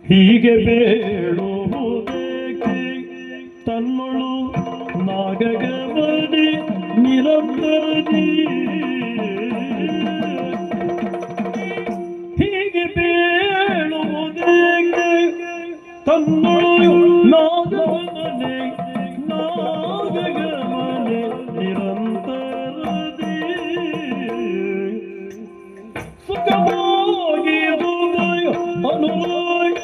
ಹೀಗೆ ಬೇಡುವುದೇಕೆ ತನ್ನೊಳು ನಾಗಗಮನೆ ನಿರಂತರದಿ ಹೀಗೆ ಬೇಡುವುದೇಕೆ ತನ್ನೊಳು ನಾಗಗಮನೆ ನಾಗಗಮನೆ ನಿರಂತರದಿ ಸುಖವಾಗಿ ಹೃದಯ ಅನುರಾಗ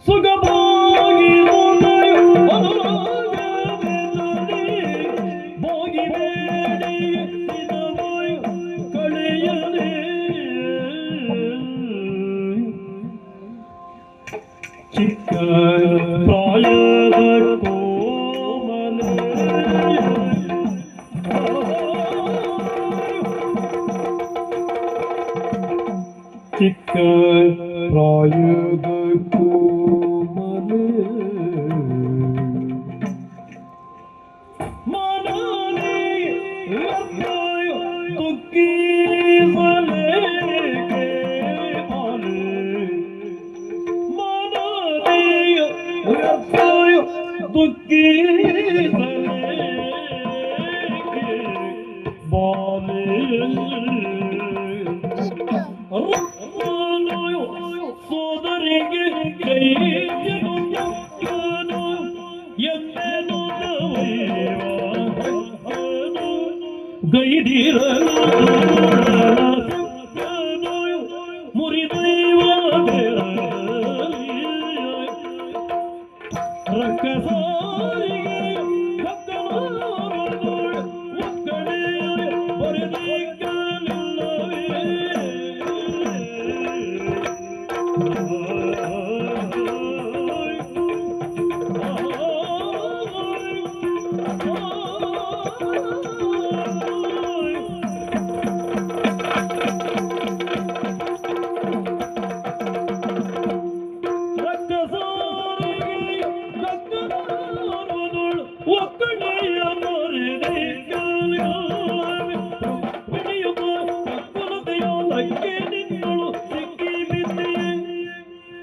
ಸುಗವಾಗಿ ಭೋಗಿ ಬೇಡಿ ಕಳೆಯದೆ ಚಿಕ್ಕ ಪ್ರಾಯದ ಚಿಕ್ಕ ಪ್ರಾಯದ ಕೋಮಲೆ ಮನನೆ ದುಃಖಿ ಮಲೆಗೆ ಆಲೆ ಮನನೆ ದುಃಖಿ ಬಾಲೆ ಸೋದರಿಗೆ ಕೈಯನು ಎಂದೆನು ಗೈದಿರಲು ಮುರಿದೈವ ರಕ್ಕಸಾರಿಗೆ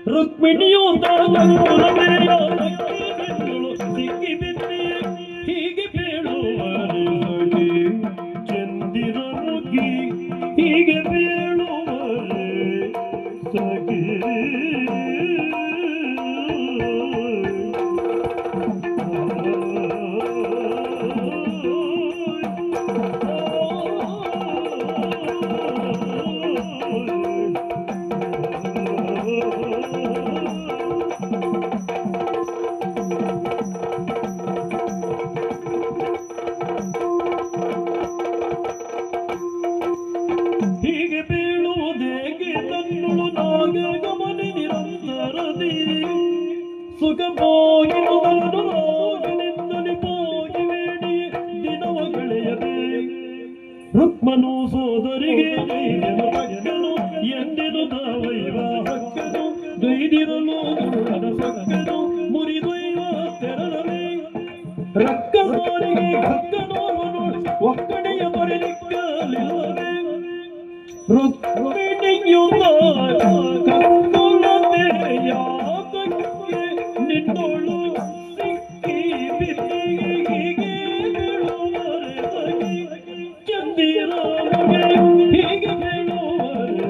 ರುಕ್ಮಿಣಿಯು ಸಿಕ್ಕಿ ಬಿದ್ದೆ ಹೀಗೆ ಬೇಡುವರೆ ಚಂದಿರ ಮುಗಿ ಹೀಗೆ ಬೇಡುವರೆ ಸಗಿ ಹೀಗೆ ಬೀಳುವುದೇಗೆ ತನ್ನೊಳು ನಾಗಗಮನೆ ನಿರಂತರದಿ ಸುಖ ಹೋಗಿ ಮೊದಲು ರೋಗನಿಂದಲೇ ಹೋಗಿ ಬೇಡಿ ದಿನವ ಕಳೆಯದೆ ರುಕ್ಮನು ಸೋದರಿಗೆ ಗೈದನು ಎಂದೆನು ದಾವೈವ ಹಕ್ಕನು ಗೈದಿರಲು ಸಕ್ಕನು ಮುರಿದೊಯ್ವ ತೆರಳಲೆ ರಕ್ಕಸಾರಿಗೆ ಹಕ್ಕನೋವನು ಒಕ್ಕಡೆಯ ಬರಲಿಕ್ಕಲಿಲ್ಲವೇ ರುಕ್ಮಿಣಿಯು ಕಕ್ಕುಲತೆಯಾತಕ್ಕೆ ನಿನ್ನೊಳು ಸಿಕ್ಕಿ ಬಿದ್ದಿ ಹೀಗೆ ಬೀಳುವರೆ ಚಂದಿರ ಹೀಗೆ ಬೀಳುವರೆ